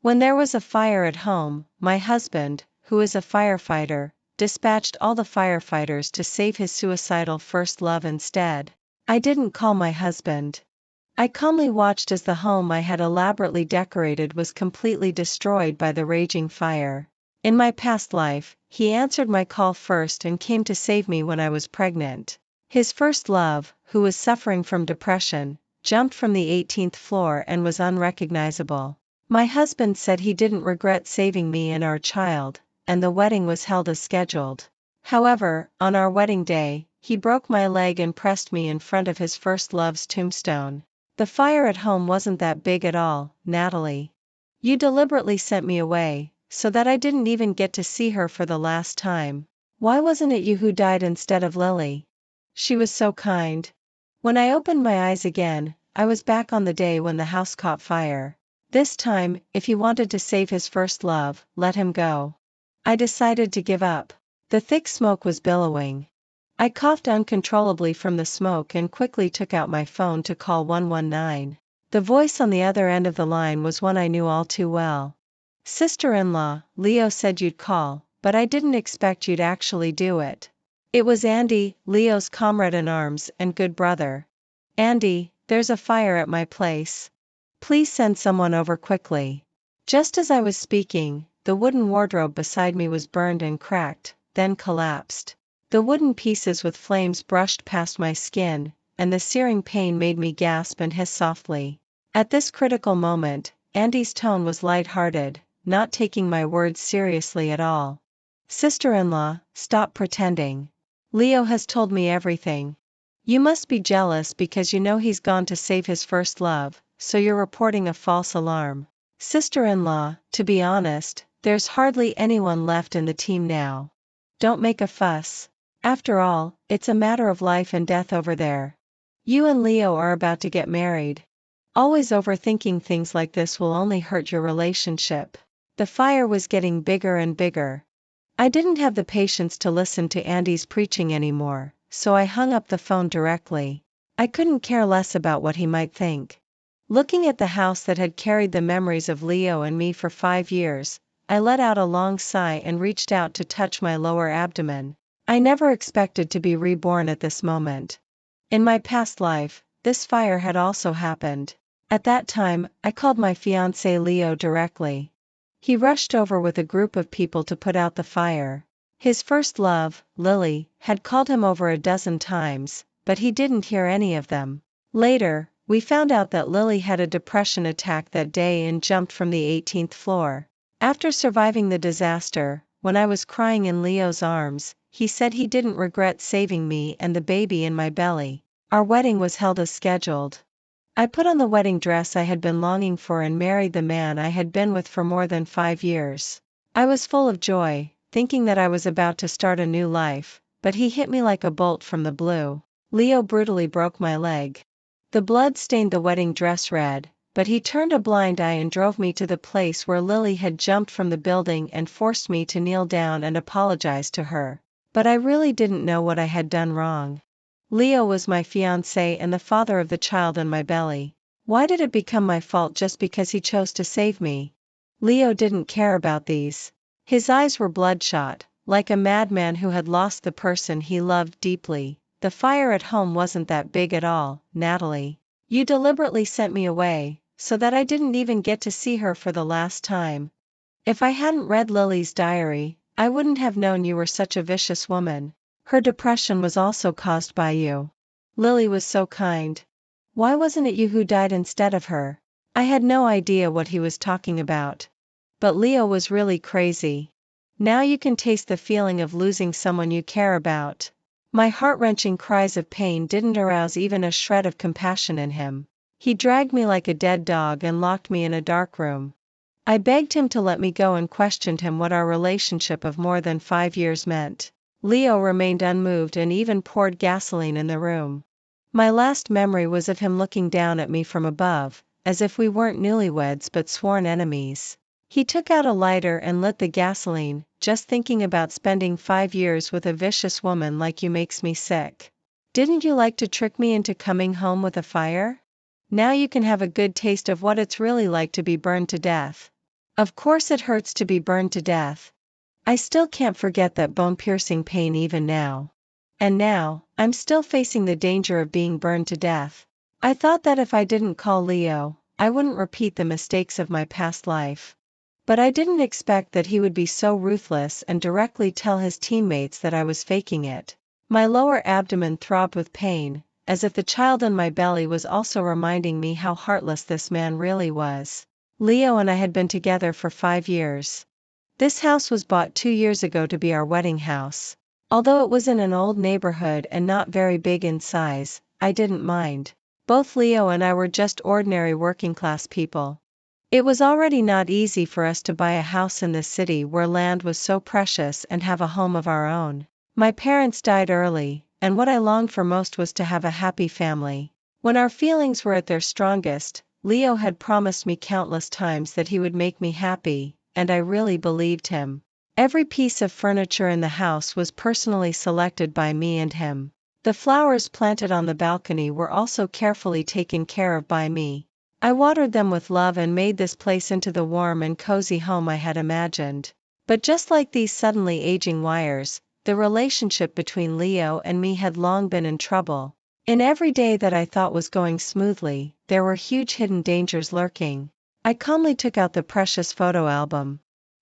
When there was a fire at home, my husband, who is a firefighter, dispatched all the firefighters to save his suicidal first love instead. I didn't call my husband. I calmly watched as the home I had elaborately decorated was completely destroyed by the raging fire. In my past life, he answered my call first and came to save me when I was pregnant. His first love, who was suffering from depression, jumped from the 18th floor and was unrecognizable. My husband said he didn't regret saving me and our child, and the wedding was held as scheduled. However, on our wedding day, he broke my leg and pressed me in front of his first love's tombstone. The fire at home wasn't that big at all, Natalie. You deliberately sent me away, so that I didn't even get to see her for the last time. Why wasn't it you who died instead of Lily? She was so kind. When I opened my eyes again, I was back on the day when the house caught fire. This time, if he wanted to save his first love, let him go. I decided to give up. The thick smoke was billowing. I coughed uncontrollably from the smoke and quickly took out my phone to call 119. The voice on the other end of the line was one I knew all too well. Sister-in-law, Leo said you'd call, but I didn't expect you'd actually do it. It was Andy, Leo's comrade-in-arms and good brother. Andy, there's a fire at my place. Please send someone over quickly. Just as I was speaking, the wooden wardrobe beside me was burned and cracked, then collapsed. The wooden pieces with flames brushed past my skin, and the searing pain made me gasp and hiss softly. At this critical moment, Andy's tone was light-hearted, not taking my words seriously at all. Sister-in-law, stop pretending. Leo has told me everything. You must be jealous because you know he's gone to save his first love, so you're reporting a false alarm. Sister-in-law, to be honest, there's hardly anyone left in the team now. Don't make a fuss. After all, it's a matter of life and death over there. You and Leo are about to get married. Always overthinking things like this will only hurt your relationship. The fire was getting bigger and bigger. I didn't have the patience to listen to Andy's preaching anymore, so I hung up the phone directly. I couldn't care less about what he might think. Looking at the house that had carried the memories of Leo and me for 5 years, I let out a long sigh and reached out to touch my lower abdomen. I never expected to be reborn at this moment. In my past life, this fire had also happened. At that time, I called my fiancé Leo directly. He rushed over with a group of people to put out the fire. His first love, Lily, had called him over a dozen times, but he didn't hear any of them. Later, we found out that Lily had a depression attack that day and jumped from the 18th floor. After surviving the disaster, when I was crying in Leo's arms, he said he didn't regret saving me and the baby in my belly. Our wedding was held as scheduled. I put on the wedding dress I had been longing for and married the man I had been with for more than 5 years. I was full of joy, thinking that I was about to start a new life, but he hit me like a bolt from the blue. Leo brutally broke my leg. The blood stained the wedding dress red, but he turned a blind eye and drove me to the place where Lily had jumped from the building and forced me to kneel down and apologize to her. But I really didn't know what I had done wrong. Leo was my fiancé and the father of the child in my belly. Why did it become my fault just because he chose to save me? Leo didn't care about these. His eyes were bloodshot, like a madman who had lost the person he loved deeply. The fire at home wasn't that big at all, Natalie. You deliberately sent me away, so that I didn't even get to see her for the last time. If I hadn't read Lily's diary, I wouldn't have known you were such a vicious woman. Her depression was also caused by you. Lily was so kind. Why wasn't it you who died instead of her? I had no idea what he was talking about. But Leo was really crazy. Now you can taste the feeling of losing someone you care about. My heart-wrenching cries of pain didn't arouse even a shred of compassion in him. He dragged me like a dead dog and locked me in a dark room. I begged him to let me go and questioned him what our relationship of more than 5 years meant. Leo remained unmoved and even poured gasoline in the room. My last memory was of him looking down at me from above, as if we weren't newlyweds but sworn enemies. He took out a lighter and lit the gasoline. Just thinking about spending 5 years with a vicious woman like you makes me sick. Didn't you like to trick me into coming home with a fire? Now you can have a good taste of what it's really like to be burned to death. Of course it hurts to be burned to death. I still can't forget that bone-piercing pain even now. And now, I'm still facing the danger of being burned to death. I thought that if I didn't call Leo, I wouldn't repeat the mistakes of my past life. But I didn't expect that he would be so ruthless and directly tell his teammates that I was faking it. My lower abdomen throbbed with pain, as if the child in my belly was also reminding me how heartless this man really was. Leo and I had been together for 5 years. This house was bought 2 years ago to be our wedding house. Although it was in an old neighborhood and not very big in size, I didn't mind. Both Leo and I were just ordinary working-class people. It was already not easy for us to buy a house in this city where land was so precious and have a home of our own. My parents died early, and what I longed for most was to have a happy family. When our feelings were at their strongest, Leo had promised me countless times that he would make me happy, and I really believed him. Every piece of furniture in the house was personally selected by me and him. The flowers planted on the balcony were also carefully taken care of by me. I watered them with love and made this place into the warm and cozy home I had imagined. But just like these suddenly aging wires, the relationship between Leo and me had long been in trouble. In every day that I thought was going smoothly, there were huge hidden dangers lurking. I calmly took out the precious photo album.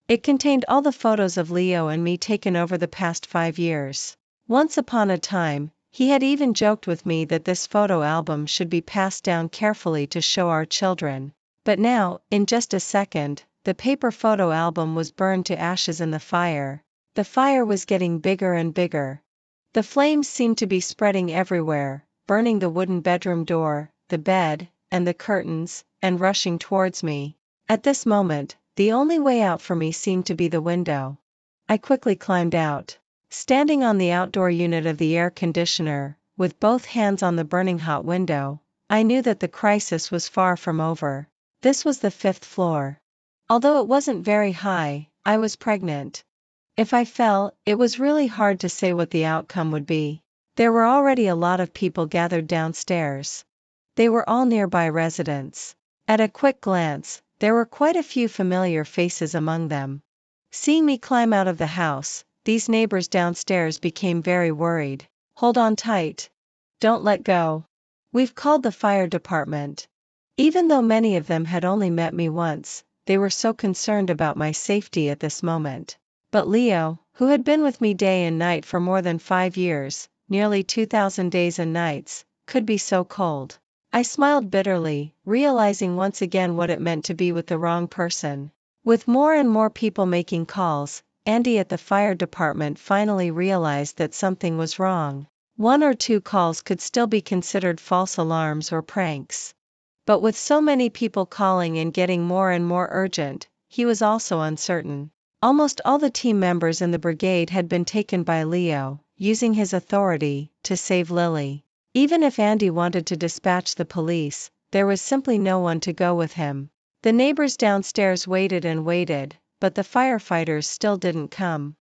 It contained all the photos of Leo and me taken over the past 5 years. Once upon a time, he had even joked with me that this photo album should be passed down carefully to show our children. But now, in just a second, the paper photo album was burned to ashes in the fire. The fire was getting bigger and bigger. The flames seemed to be spreading everywhere, burning the wooden bedroom door, the bed, and the curtains, and rushing towards me. At this moment, the only way out for me seemed to be the window. I quickly climbed out. Standing on the outdoor unit of the air conditioner, with both hands on the burning hot window, I knew that the crisis was far from over. This was the 5th floor. Although it wasn't very high, I was pregnant. If I fell, it was really hard to say what the outcome would be. There were already a lot of people gathered downstairs. They were all nearby residents. At a quick glance, there were quite a few familiar faces among them. Seeing me climb out of the house, these neighbors downstairs became very worried. "Hold on tight. Don't let go. We've called the fire department." Even though many of them had only met me once, they were so concerned about my safety at this moment. But Leo, who had been with me day and night for more than 5 years, nearly 2,000 days and nights, could be so cold. I smiled bitterly, realizing once again what it meant to be with the wrong person. With more and more people making calls, Andy at the fire department finally realized that something was wrong. 1 or 2 calls could still be considered false alarms or pranks. But with so many people calling and getting more and more urgent, he was also uncertain. Almost all the team members in the brigade had been taken by Leo, using his authority to save Lily. Even if Andy wanted to dispatch the police, there was simply no one to go with him. The neighbors downstairs waited and waited, but the firefighters still didn't come.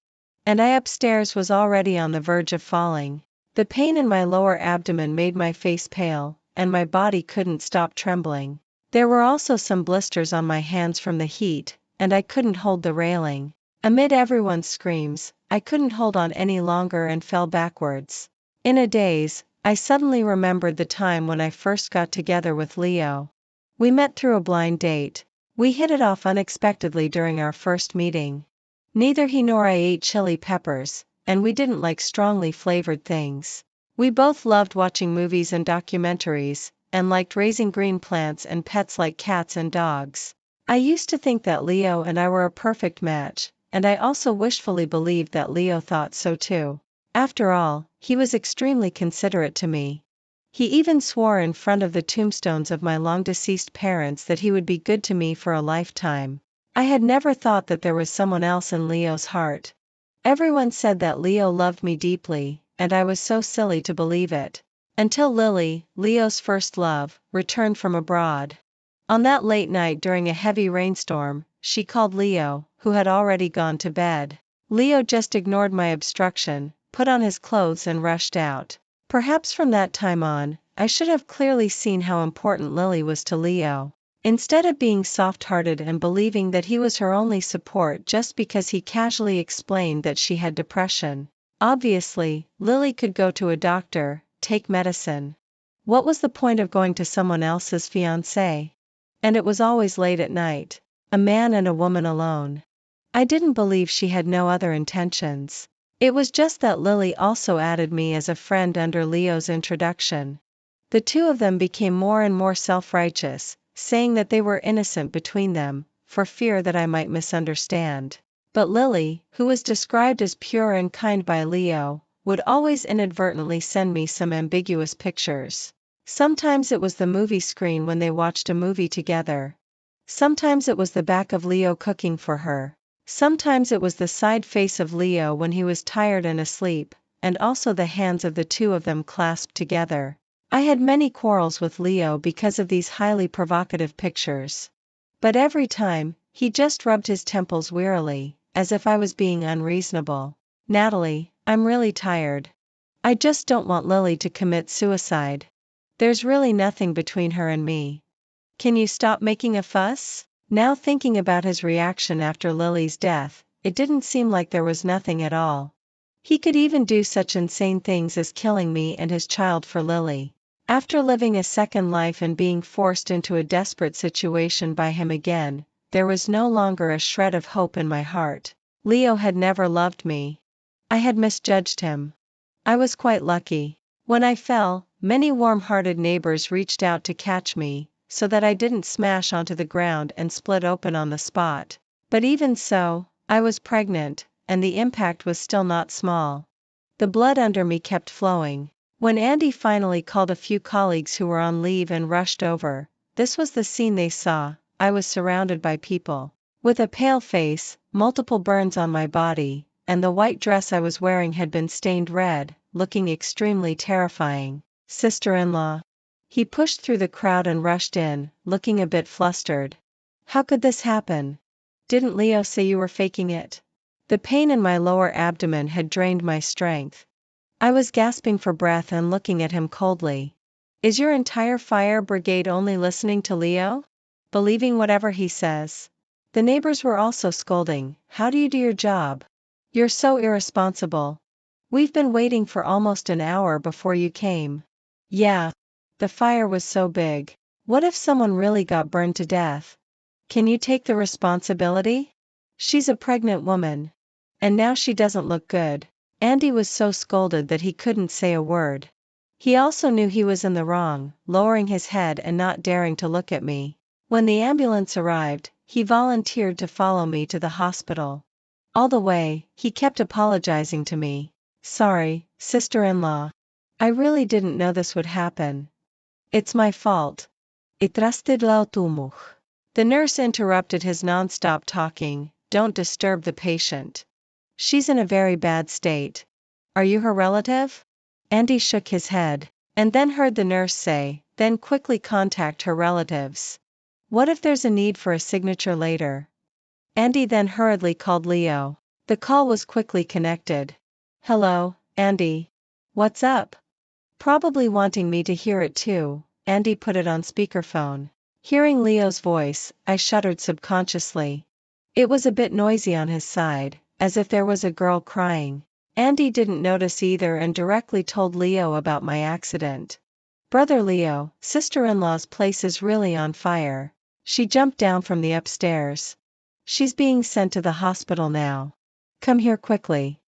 And I upstairs was already on the verge of falling. The pain in my lower abdomen made my face pale, and my body couldn't stop trembling. There were also some blisters on my hands from the heat, and I couldn't hold the railing. Amid everyone's screams, I couldn't hold on any longer and fell backwards. In a daze, I suddenly remembered the time when I first got together with Leo. We met through a blind date. We hit it off unexpectedly during our first meeting. Neither he nor I ate chili peppers, and we didn't like strongly flavored things. We both loved watching movies and documentaries, and liked raising green plants and pets like cats and dogs. I used to think that Leo and I were a perfect match, and I also wishfully believed that Leo thought so too. After all, he was extremely considerate to me. He even swore in front of the tombstones of my long-deceased parents that he would be good to me for a lifetime. I had never thought that there was someone else in Leo's heart. Everyone said that Leo loved me deeply, and I was so silly to believe it. Until Lily, Leo's first love, returned from abroad. On that late night during a heavy rainstorm, she called Leo, who had already gone to bed. Leo just ignored my obstruction, put on his clothes and rushed out. Perhaps from that time on, I should have clearly seen how important Lily was to Leo. Instead of being soft-hearted and believing that he was her only support just because he casually explained that she had depression. Obviously, Lily could go to a doctor, take medicine. What was the point of going to someone else's fiancé? And it was always late at night. A man and a woman alone. I didn't believe she had no other intentions. It was just that Lily also added me as a friend under Leo's introduction. The two of them became more and more self-righteous, saying that they were innocent between them, for fear that I might misunderstand. But Lily, who was described as pure and kind by Leo, would always inadvertently send me some ambiguous pictures. Sometimes it was the movie screen when they watched a movie together. Sometimes it was the back of Leo cooking for her. Sometimes it was the side face of Leo when he was tired and asleep, and also the hands of the two of them clasped together. I had many quarrels with Leo because of these highly provocative pictures. But every time, he just rubbed his temples wearily, as if I was being unreasonable. Natalie, I'm really tired. I just don't want Lily to commit suicide. There's really nothing between her and me. Can you stop making a fuss? Now thinking about his reaction after Lily's death, it didn't seem like there was nothing at all. He could even do such insane things as killing me and his child for Lily. After living a second life and being forced into a desperate situation by him again, there was no longer a shred of hope in my heart. Leo had never loved me. I had misjudged him. I was quite lucky. When I fell, many warm-hearted neighbors reached out to catch me, so that I didn't smash onto the ground and split open on the spot. But even so, I was pregnant, and the impact was still not small. The blood under me kept flowing. When Andy finally called a few colleagues who were on leave and rushed over, this was the scene they saw. I was surrounded by people. With a pale face, multiple burns on my body, and the white dress I was wearing had been stained red, looking extremely terrifying. Sister-in-law. He pushed through the crowd and rushed in, looking a bit flustered. How could this happen? Didn't Leo say you were faking it? The pain in my lower abdomen had drained my strength. I was gasping for breath and looking at him coldly. Is your entire fire brigade only listening to Leo? Believing whatever he says? The neighbors were also scolding. How do you do your job? You're so irresponsible. We've been waiting for almost an hour before you came. Yeah. The fire was so big. What if someone really got burned to death? Can you take the responsibility? She's a pregnant woman. And now she doesn't look good. Andy was so scolded that he couldn't say a word. He also knew he was in the wrong, lowering his head and not daring to look at me. When the ambulance arrived, he volunteered to follow me to the hospital. All the way, he kept apologizing to me. Sorry, sister-in-law. I really didn't know this would happen. It's my fault. Itrastidlau tumuch. The nurse interrupted his non-stop talking. Don't disturb the patient. She's in a very bad state. Are you her relative? Andy shook his head, and then heard the nurse say, then quickly contact her relatives. What if there's a need for a signature later? Andy then hurriedly called Leo. The call was quickly connected. Hello, Andy. What's up? Probably wanting me to hear it too, Andy put it on speakerphone. Hearing Leo's voice, I shuddered subconsciously. It was a bit noisy on his side, as if there was a girl crying. Andy didn't notice either and directly told Leo about my accident. Brother Leo, sister-in-law's place is really on fire. She jumped down from the upstairs. She's being sent to the hospital now. Come here quickly.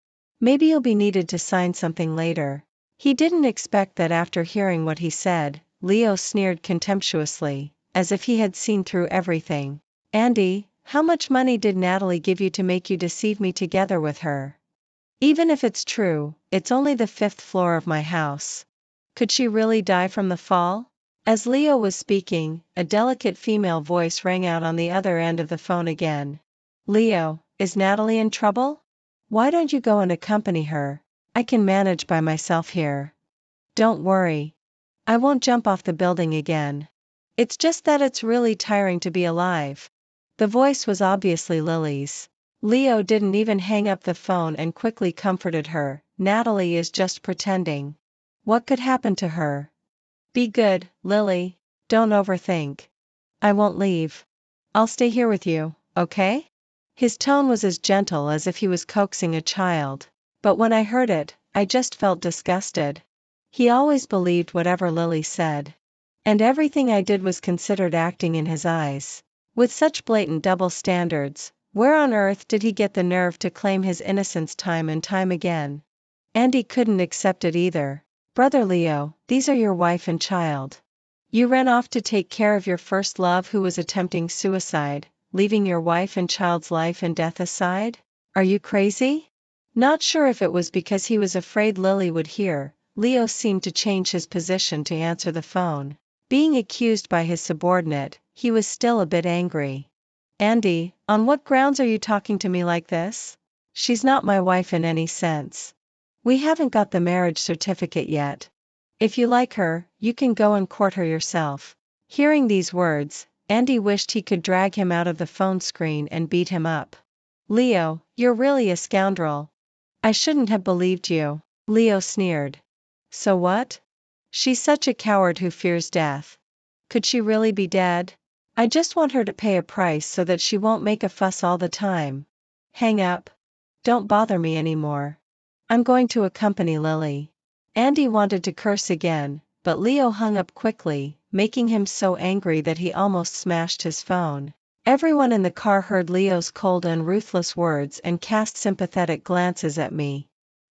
Maybe you'll be needed to sign something later. He didn't expect that after hearing what he said, Leo sneered contemptuously, as if he had seen through everything. Andy, how much money did Natalie give you to make you deceive me together with her? Even if it's true, it's only the 5th floor of my house. Could she really die from the fall? As Leo was speaking, a delicate female voice rang out on the other end of the phone again. Leo, is Natalie in trouble? Why don't you go and accompany her? I can manage by myself here. Don't worry. I won't jump off the building again. It's just that it's really tiring to be alive. The voice was obviously Lily's. Leo didn't even hang up the phone and quickly comforted her. Natalie is just pretending. What could happen to her? Be good, Lily. Don't overthink. I won't leave. I'll stay here with you, okay? His tone was as gentle as if he was coaxing a child. But when I heard it, I just felt disgusted. He always believed whatever Lily said. And everything I did was considered acting in his eyes. With such blatant double standards, where on earth did he get the nerve to claim his innocence time and time again? Andy couldn't accept it either. Brother Leo, these are your wife and child. You ran off to take care of your first love who was attempting suicide, leaving your wife and child's life and death aside? Are you crazy? Not sure if it was because he was afraid Lily would hear, Leo seemed to change his position to answer the phone. Being accused by his subordinate, he was still a bit angry. Andy, on what grounds are you talking to me like this? She's not my wife in any sense. We haven't got the marriage certificate yet. If you like her, you can go and court her yourself. Hearing these words, Andy wished he could drag him out of the phone screen and beat him up. Leo, you're really a scoundrel. I shouldn't have believed you. Leo sneered. So what? She's such a coward who fears death. Could she really be dead? I just want her to pay a price so that she won't make a fuss all the time. Hang up. Don't bother me anymore. I'm going to accompany Lily. Andy wanted to curse again, but Leo hung up quickly, making him so angry that he almost smashed his phone. Everyone in the car heard Leo's cold and ruthless words and cast sympathetic glances at me.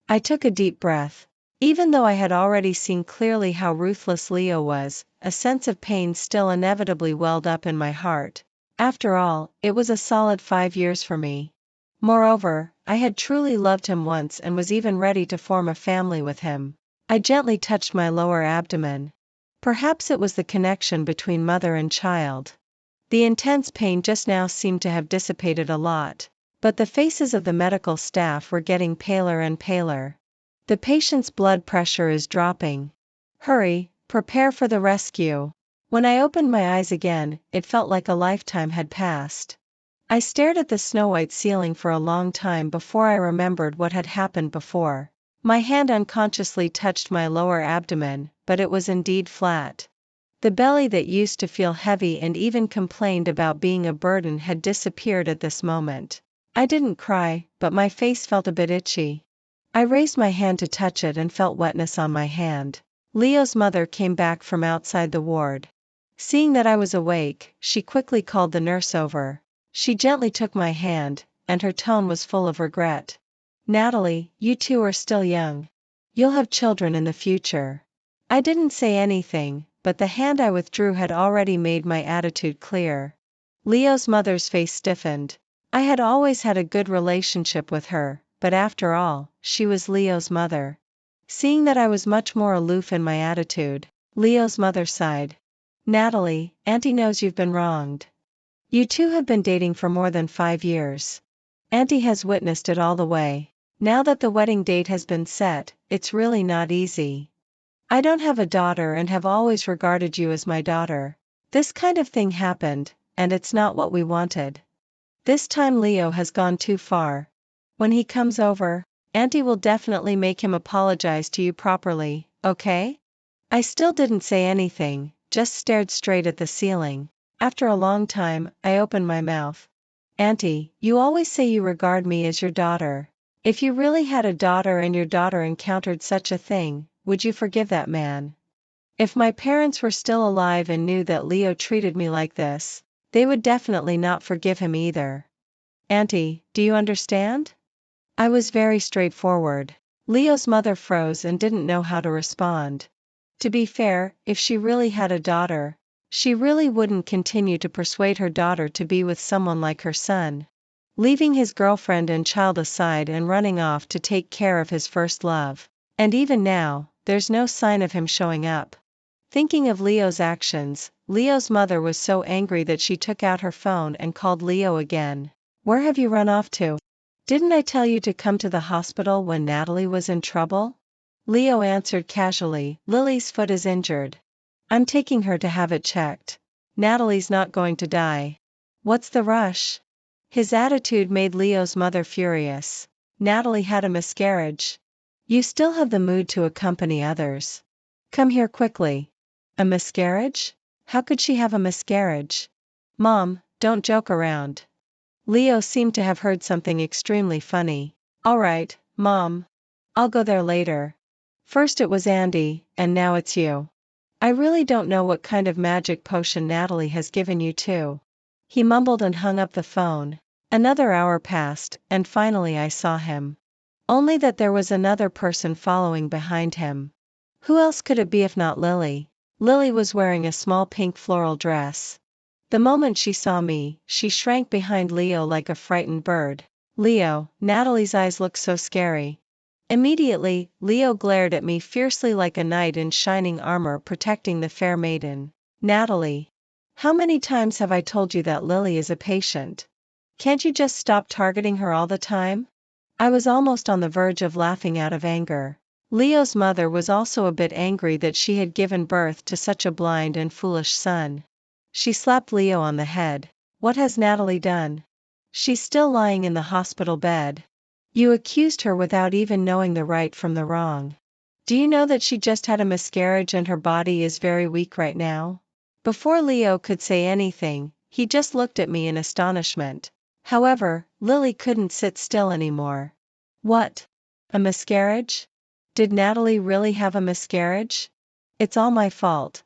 I took a deep breath. Even though I had already seen clearly how ruthless Leo was, a sense of pain still inevitably welled up in my heart. After all, it was a solid 5 years for me. Moreover, I had truly loved him once and was even ready to form a family with him. I gently touched my lower abdomen. Perhaps it was the connection between mother and child. The intense pain just now seemed to have dissipated a lot, but the faces of the medical staff were getting paler and paler. The patient's blood pressure is dropping. Hurry, prepare for the rescue. When I opened my eyes again, it felt like a lifetime had passed. I stared at the snow-white ceiling for a long time before I remembered what had happened before. My hand unconsciously touched my lower abdomen, but it was indeed flat. The belly that used to feel heavy and even complained about being a burden had disappeared at this moment. I didn't cry, but my face felt a bit itchy. I raised my hand to touch it and felt wetness on my hand. Leo's mother came back from outside the ward. Seeing that I was awake, she quickly called the nurse over. She gently took my hand, and her tone was full of regret. Natalie, you two are still young. You'll have children in the future. I didn't say anything, but the hand I withdrew had already made my attitude clear. Leo's mother's face stiffened. I had always had a good relationship with her, but after all, she was Leo's mother. Seeing that I was much more aloof in my attitude, Leo's mother sighed. Natalie, Auntie knows you've been wronged. You two have been dating for more than 5 years. Auntie has witnessed it all the way. Now that the wedding date has been set, it's really not easy. I don't have a daughter and have always regarded you as my daughter. This kind of thing happened, and it's not what we wanted. This time Leo has gone too far. When he comes over, Auntie will definitely make him apologize to you properly, okay? I still didn't say anything, just stared straight at the ceiling. After a long time, I opened my mouth. Auntie, you always say you regard me as your daughter. If you really had a daughter and your daughter encountered such a thing, would you forgive that man? If my parents were still alive and knew that Leo treated me like this, they would definitely not forgive him either. Auntie, do you understand? I was very straightforward. Leo's mother froze and didn't know how to respond. To be fair, if she really had a daughter, she really wouldn't continue to persuade her daughter to be with someone like her son, leaving his girlfriend and child aside and running off to take care of his first love. And even now, there's no sign of him showing up. Thinking of Leo's actions, Leo's mother was so angry that she took out her phone and called Leo again. Where have you run off to? Didn't I tell you to come to the hospital when Natalie was in trouble? Leo answered casually, Lily's foot is injured. I'm taking her to have it checked. Natalie's not going to die. What's the rush? His attitude made Leo's mother furious. Natalie had a miscarriage. You still have the mood to accompany others. Come here quickly. A miscarriage? How could she have a miscarriage? Mom, don't joke around. Leo seemed to have heard something extremely funny. Alright, Mom. I'll go there later. First it was Andy, and now it's you. I really don't know what kind of magic potion Natalie has given you too. He mumbled and hung up the phone. Another hour passed, and finally I saw him. Only that there was another person following behind him. Who else could it be if not Lily? Lily was wearing a small pink floral dress. The moment she saw me, she shrank behind Leo like a frightened bird. Leo, Natalie's eyes looked so scary. Immediately, Leo glared at me fiercely like a knight in shining armor protecting the fair maiden. Natalie. How many times have I told you that Lily is a patient? Can't you just stop targeting her all the time? I was almost on the verge of laughing out of anger. Leo's mother was also a bit angry that she had given birth to such a blind and foolish son. She slapped Leo on the head. What has Natalie done? She's still lying in the hospital bed. You accused her without even knowing the right from the wrong. Do you know that she just had a miscarriage and her body is very weak right now? Before Leo could say anything, he just looked at me in astonishment. However, Lily couldn't sit still anymore. What? A miscarriage? Did Natalie really have a miscarriage? It's all my fault.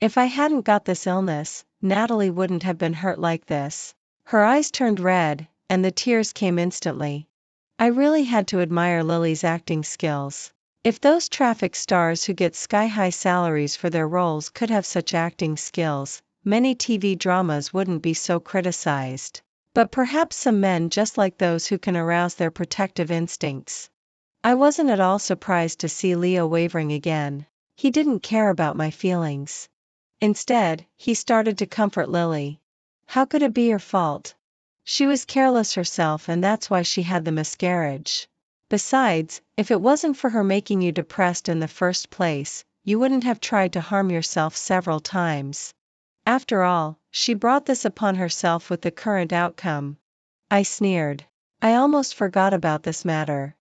If I hadn't got this illness, Natalie wouldn't have been hurt like this. Her eyes turned red, and the tears came instantly. I really had to admire Lily's acting skills. If those traffic stars who get sky-high salaries for their roles could have such acting skills, many TV dramas wouldn't be so criticized. But perhaps some men just like those who can arouse their protective instincts. I wasn't at all surprised to see Leo wavering again. He didn't care about my feelings. Instead, he started to comfort Lily. How could it be your fault? She was careless herself and that's why she had the miscarriage. Besides, if it wasn't for her making you depressed in the first place, you wouldn't have tried to harm yourself several times. After all, she brought this upon herself with the current outcome. I sneered. I almost forgot about this matter.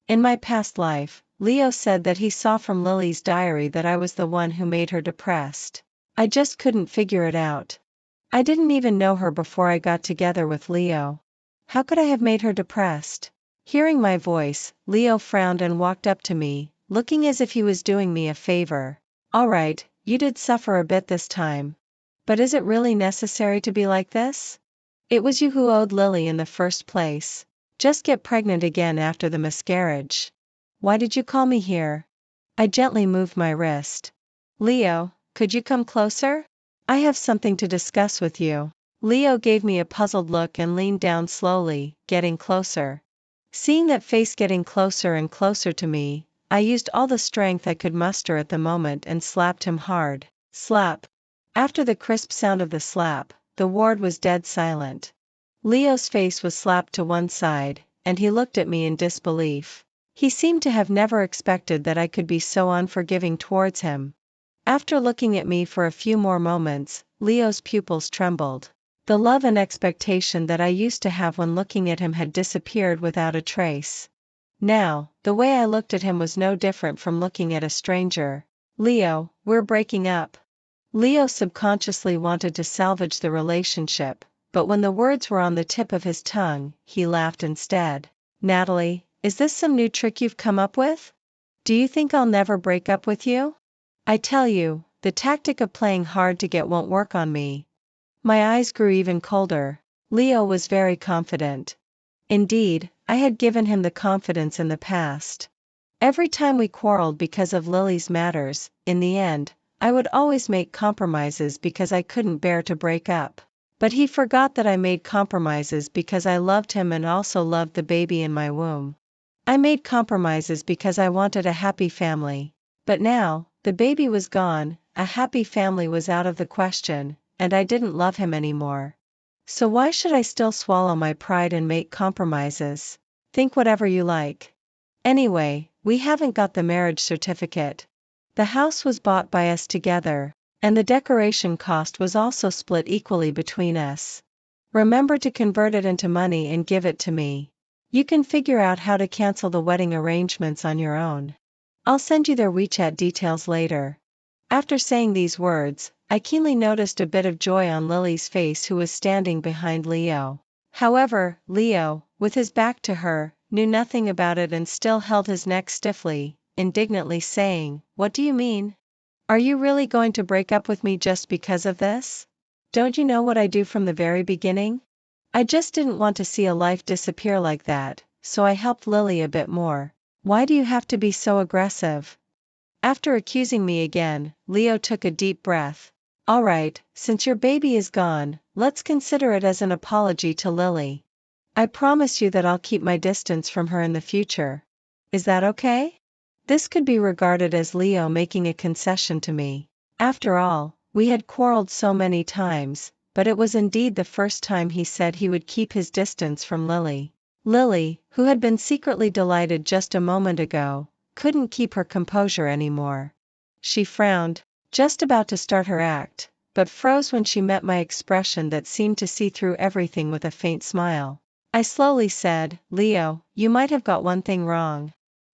In my past life, Leo said that he saw from Lily's diary that I was the one who made her depressed. I just couldn't figure it out. I didn't even know her before I got together with Leo. How could I have made her depressed? Hearing my voice, Leo frowned and walked up to me, looking as if he was doing me a favor. All right, you did suffer a bit this time. But is it really necessary to be like this? It was you who owed Lily in the first place. Just get pregnant again after the miscarriage. Why did you call me here? I gently moved my wrist. Leo, could you come closer? I have something to discuss with you. Leo gave me a puzzled look and leaned down slowly, getting closer. Seeing that face getting closer and closer to me, I used all the strength I could muster at the moment and slapped him hard. Slap. After the crisp sound of the slap, the ward was dead silent. Leo's face was slapped to one side, and he looked at me in disbelief. He seemed to have never expected that I could be so unforgiving towards him. After looking at me for a few more moments, Leo's pupils trembled. The love and expectation that I used to have when looking at him had disappeared without a trace. Now, the way I looked at him was no different from looking at a stranger. Leo, we're breaking up. Leo subconsciously wanted to salvage the relationship, but when the words were on the tip of his tongue, he laughed instead. Natalie, is this some new trick you've come up with? Do you think I'll never break up with you? I tell you, the tactic of playing hard to get won't work on me. My eyes grew even colder. Leo was very confident. Indeed, I had given him the confidence in the past. Every time we quarreled because of Lily's matters, in the end, I would always make compromises because I couldn't bear to break up. But he forgot that I made compromises because I loved him and also loved the baby in my womb. I made compromises because I wanted a happy family. But now, the baby was gone, a happy family was out of the question, and I didn't love him anymore. So why should I still swallow my pride and make compromises? Think whatever you like. Anyway, we haven't got the marriage certificate. The house was bought by us together, and the decoration cost was also split equally between us. Remember to convert it into money and give it to me. You can figure out how to cancel the wedding arrangements on your own. I'll send you their WeChat details later. After saying these words, I keenly noticed a bit of joy on Lily's face, who was standing behind Leo. However, Leo, with his back to her, knew nothing about it and still held his neck stiffly, indignantly saying, "What do you mean? Are you really going to break up with me just because of this? Don't you know what I do from the very beginning? I just didn't want to see a life disappear like that, so I helped Lily a bit more. Why do you have to be so aggressive?" After accusing me again, Leo took a deep breath. "All right, since your baby is gone, let's consider it as an apology to Lily. I promise you that I'll keep my distance from her in the future. Is that okay?" This could be regarded as Leo making a concession to me. After all, we had quarreled so many times, but it was indeed the first time he said he would keep his distance from Lily. Lily, who had been secretly delighted just a moment ago, couldn't keep her composure anymore. She frowned, just about to start her act, but froze when she met my expression that seemed to see through everything with a faint smile. I slowly said, "Leo, you might have got one thing wrong.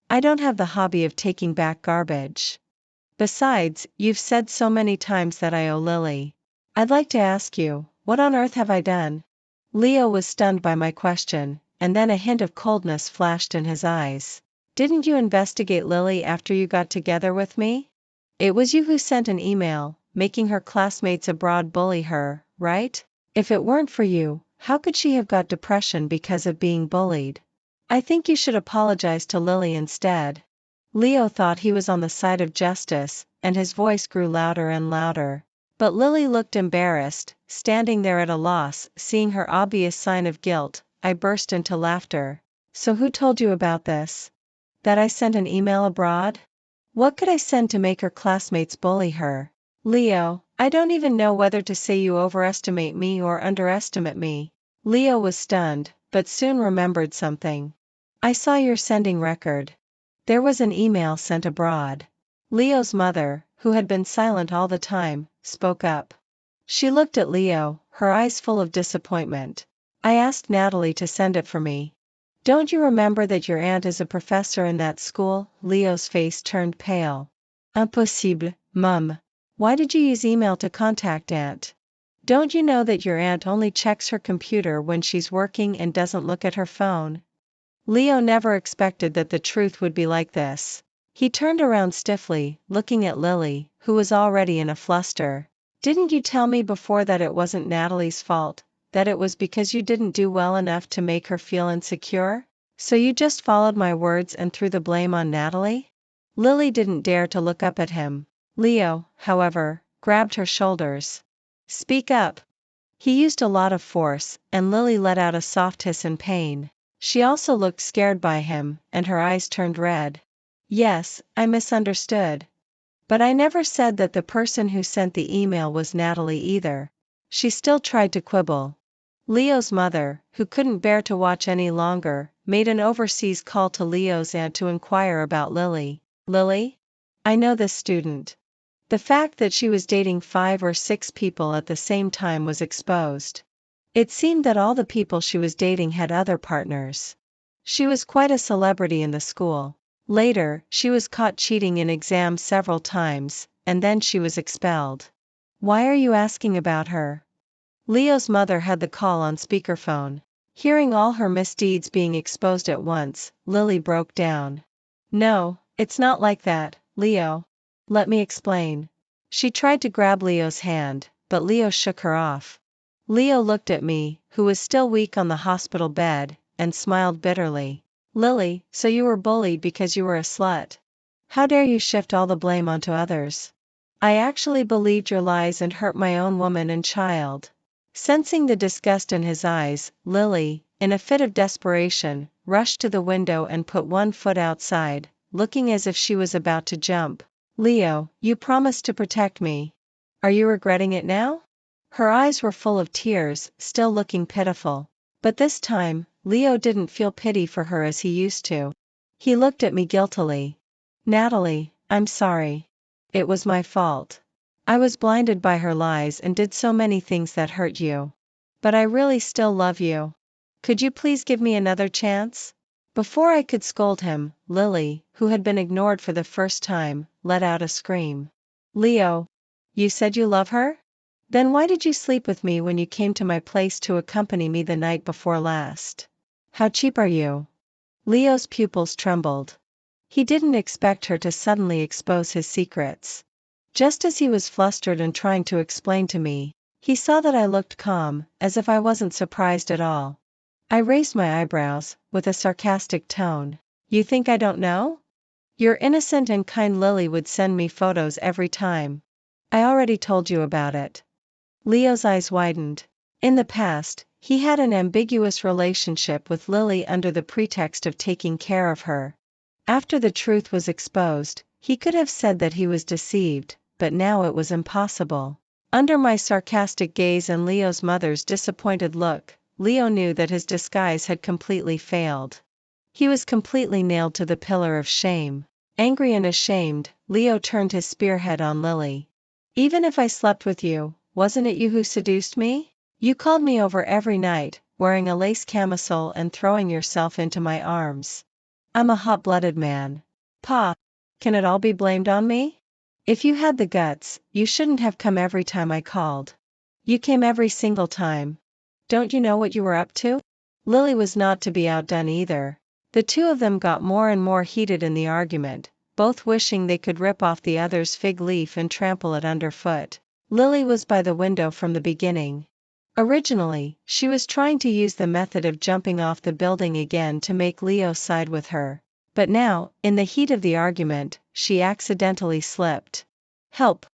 I don't have the hobby of taking back garbage. Besides, you've said so many times that I owe Lily. I'd like to ask you, what on earth have I done?" Leo was stunned by my question, and then a hint of coldness flashed in his eyes. "Didn't you investigate Lily after you got together with me? It was you who sent an email, making her classmates abroad bully her, right? If it weren't for you, how could she have got depression because of being bullied? I think you should apologize to Lily instead." Leo thought he was on the side of justice, and his voice grew louder and louder. But Lily looked embarrassed, standing there at a loss. Seeing her obvious sign of guilt, I burst into laughter. "So who told you about this? That I sent an email abroad? What could I send to make her classmates bully her? Leo, I don't even know whether to say you overestimate me or underestimate me." Leo was stunned, but soon remembered something. "I saw your sending record. There was an email sent abroad." Leo's mother, who had been silent all the time, spoke up. She looked at Leo, her eyes full of disappointment. "I asked Natalie to send it for me." "Don't you remember that your aunt is a professor in that school?" Leo's face turned pale. "Impossible, Mum. Why did you use email to contact Aunt? Don't you know that your aunt only checks her computer when she's working and doesn't look at her phone?" Leo never expected that the truth would be like this. He turned around stiffly, looking at Lily, who was already in a fluster. "Didn't you tell me before that it wasn't Natalie's fault, that it was because you didn't do well enough to make her feel insecure? So you just followed my words and threw the blame on Natalie?" Lily didn't dare to look up at him. Leo, however, grabbed her shoulders. "Speak up." He used a lot of force, and Lily let out a soft hiss in pain. She also looked scared by him, and her eyes turned red. "Yes, I misunderstood. But I never said that the person who sent the email was Natalie either." She still tried to quibble. Leo's mother, who couldn't bear to watch any longer, made an overseas call to Leo's aunt to inquire about Lily. "Lily? I know this student." The fact that she was dating 5 or 6 people at the same time was exposed. It seemed that all the people she was dating had other partners. She was quite a celebrity in the school. Later, she was caught cheating in exams several times, and then she was expelled. "Why are you asking about her?" Leo's mother had the call on speakerphone. Hearing all her misdeeds being exposed at once, Lily broke down. "No, it's not like that, Leo. Let me explain." She tried to grab Leo's hand, but Leo shook her off. Leo looked at me, who was still weak on the hospital bed, and smiled bitterly. "Lily, so you were bullied because you were a slut? How dare you shift all the blame onto others? I actually believed your lies and hurt my own woman and child." Sensing the disgust in his eyes, Lily, in a fit of desperation, rushed to the window and put one foot outside, looking as if she was about to jump. "Leo, you promised to protect me. Are you regretting it now?" Her eyes were full of tears, still looking pitiful. But this time, Leo didn't feel pity for her as he used to. He looked at me guiltily. "Natalie, I'm sorry. It was my fault. I was blinded by her lies and did so many things that hurt you. But I really still love you. Could you please give me another chance?" Before I could scold him, Lily, who had been ignored for the first time, let out a scream. "Leo, You said you love her? Then why did you sleep with me when you came to my place to accompany me the night before last? How cheap are you? Leo's pupils trembled. He didn't expect her to suddenly expose his secrets. Just as he was flustered and trying to explain to me, he saw that I looked calm, as if I wasn't surprised at all. I raised my eyebrows, with a sarcastic tone. You think I don't know? Your innocent and kind Lily would send me photos every time. I already told you about it. Leo's eyes widened. In the past, he had an ambiguous relationship with Lily under the pretext of taking care of her. After the truth was exposed, he could have said that he was deceived, but now it was impossible. Under my sarcastic gaze and Leo's mother's disappointed look, Leo knew that his disguise had completely failed. He was completely nailed to the pillar of shame. Angry and ashamed, Leo turned his spearhead on Lily. Even if I slept with you, wasn't it you who seduced me? You called me over every night, wearing a lace camisole and throwing yourself into my arms. I'm a hot-blooded man. Pa, can it all be blamed on me? If you had the guts, you shouldn't have come every time I called. You came every single time. Don't you know what you were up to? Lily was not to be outdone either. The two of them got more and more heated in the argument, both wishing they could rip off the other's fig leaf and trample it underfoot. Lily was by the window from the beginning. Originally, she was trying to use the method of jumping off the building again to make Leo side with her. But now, in the heat of the argument, she accidentally slipped. Help!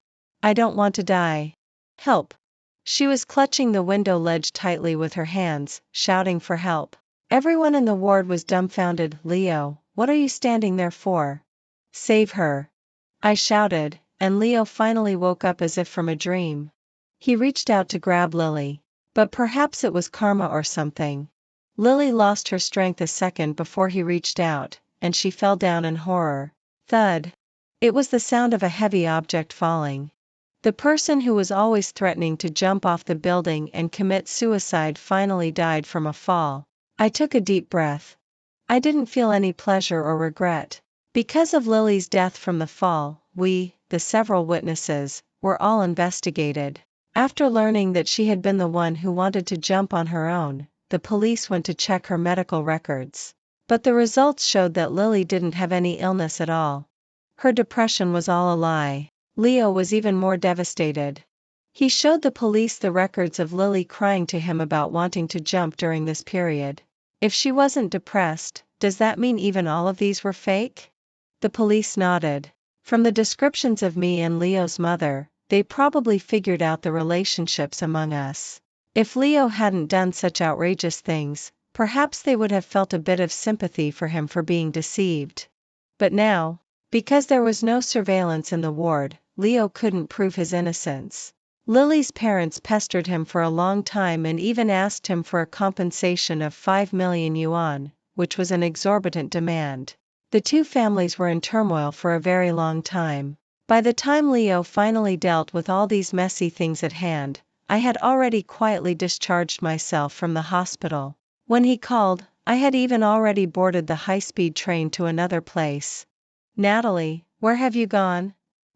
I don't want to die. Help! She was clutching the window ledge tightly with her hands, shouting for help. Everyone in the ward was dumbfounded. Leo, what are you standing there for? Save her! I shouted, and Leo finally woke up as if from a dream. He reached out to grab Lily. But perhaps it was karma or something. Lily lost her strength a second before he reached out, and she fell down in horror. Thud! It was the sound of a heavy object falling. The person who was always threatening to jump off the building and commit suicide finally died from a fall. I took a deep breath. I didn't feel any pleasure or regret. Because of Lily's death from the fall, we, the several witnesses, were all investigated. After learning that she had been the one who wanted to jump on her own, the police went to check her medical records. But the results showed that Lily didn't have any illness at all. Her depression was all a lie. Leo was even more devastated. He showed the police the records of Lily crying to him about wanting to jump during this period. If she wasn't depressed, does that mean even all of these were fake? The police nodded. From the descriptions of me and Leo's mother, they probably figured out the relationships among us. If Leo hadn't done such outrageous things, perhaps they would have felt a bit of sympathy for him for being deceived. But now, because there was no surveillance in the ward, Leo couldn't prove his innocence. Lily's parents pestered him for a long time and even asked him for a compensation of 5 million yuan, which was an exorbitant demand. The two families were in turmoil for a very long time. By the time Leo finally dealt with all these messy things at hand, I had already quietly discharged myself from the hospital. When he called, I had even already boarded the high-speed train to another place. Natalie, where have you gone?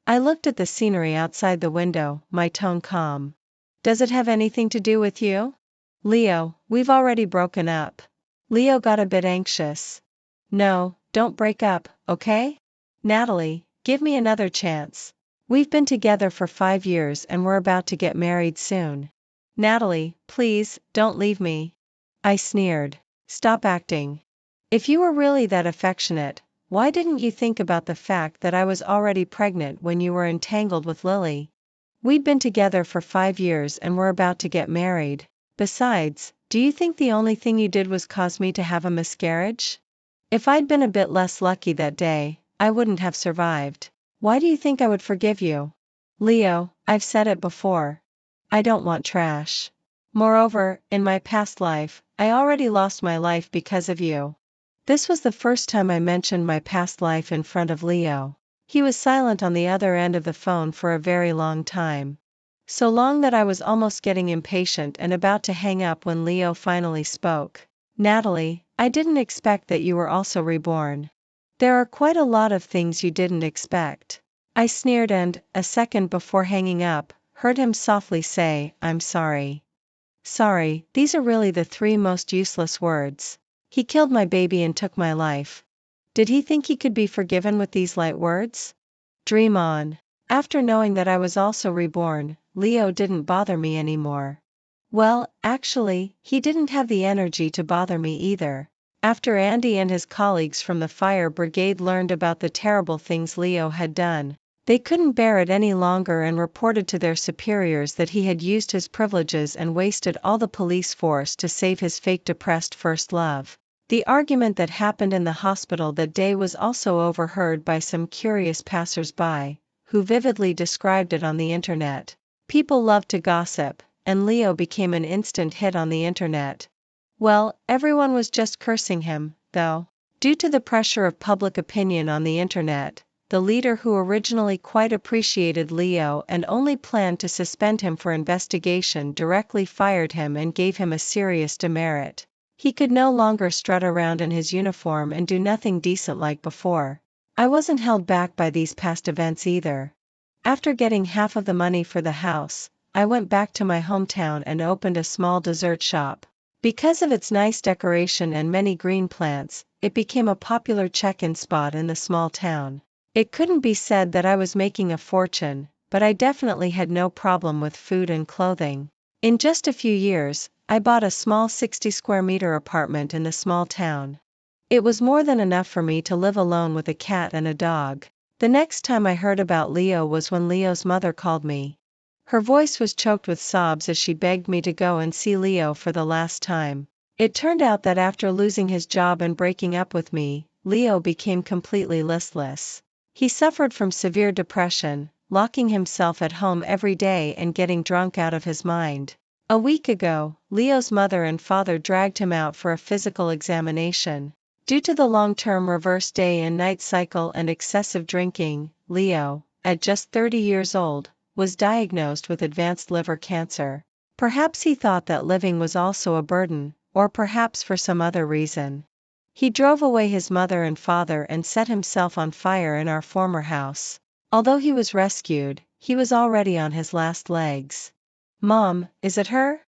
I looked at the scenery outside the window, my tone calm. Does it have anything to do with you? Leo, we've already broken up. Leo got a bit anxious. No, don't break up, okay? Natalie, give me another chance. We've been together for 5 years and we're about to get married soon. Natalie, please, don't leave me. I sneered. Stop acting. If you were really that affectionate, why didn't you think about the fact that I was already pregnant when you were entangled with Lily? We'd been together for 5 years and we're about to get married. Besides, do you think the only thing you did was cause me to have a miscarriage? If I'd been a bit less lucky that day, I wouldn't have survived. Why do you think I would forgive you? Leo, I've said it before. I don't want trash. Moreover, in my past life, I already lost my life because of you. This was the first time I mentioned my past life in front of Leo. He was silent on the other end of the phone for a very long time. So long that I was almost getting impatient and about to hang up when Leo finally spoke. Natalie, I didn't expect that you were also reborn. There are quite a lot of things you didn't expect. I sneered and, a second before hanging up, heard him softly say, "I'm sorry." Sorry, these are really the three most useless words. He killed my baby and took my life. Did he think he could be forgiven with these light words? Dream on. After knowing that I was also reborn, Leo didn't bother me anymore. Well, actually, he didn't have the energy to bother me either. After Andy and his colleagues from the fire brigade learned about the terrible things Leo had done, they couldn't bear it any longer and reported to their superiors that he had used his privileges and wasted all the police force to save his fake depressed first love. The argument that happened in the hospital that day was also overheard by some curious passers-by, who vividly described it on the internet. People love to gossip, and Leo became an instant hit on the internet. Well, everyone was just cursing him, though. Due to the pressure of public opinion on the internet, the leader who originally quite appreciated Leo and only planned to suspend him for investigation directly fired him and gave him a serious demerit. He could no longer strut around in his uniform and do nothing decent like before. I wasn't held back by these past events either. After getting half of the money for the house, I went back to my hometown and opened a small dessert shop. Because of its nice decoration and many green plants, it became a popular check-in spot in the small town. It couldn't be said that I was making a fortune, but I definitely had no problem with food and clothing. In just a few years, I bought a small 60-square-meter apartment in the small town. It was more than enough for me to live alone with a cat and a dog. The next time I heard about Leo was when Leo's mother called me. Her voice was choked with sobs as she begged me to go and see Leo for the last time. It turned out that after losing his job and breaking up with me, Leo became completely listless. He suffered from severe depression, locking himself at home every day and getting drunk out of his mind. A week ago, Leo's mother and father dragged him out for a physical examination. Due to the long-term reverse day and night cycle and excessive drinking, Leo, at just 30 years old, was diagnosed with advanced liver cancer. Perhaps he thought that living was also a burden, or perhaps for some other reason. He drove away his mother and father and set himself on fire in our former house. Although he was rescued, he was already on his last legs. "Mom, is it her?"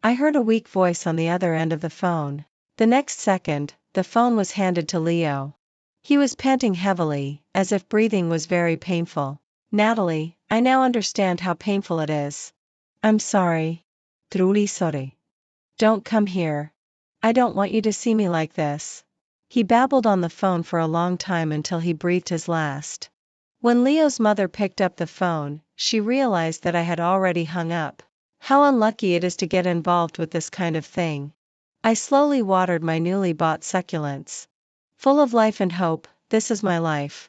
I heard a weak voice on the other end of the phone. The next second, the phone was handed to Leo. He was panting heavily, as if breathing was very painful. "Natalie, I now understand how painful it is. I'm sorry. Truly sorry. Don't come here. I don't want you to see me like this." He babbled on the phone for a long time until he breathed his last. When Leo's mother picked up the phone, she realized that I had already hung up. How unlucky it is to get involved with this kind of thing. I slowly watered my newly bought succulents. Full of life and hope, this is my life.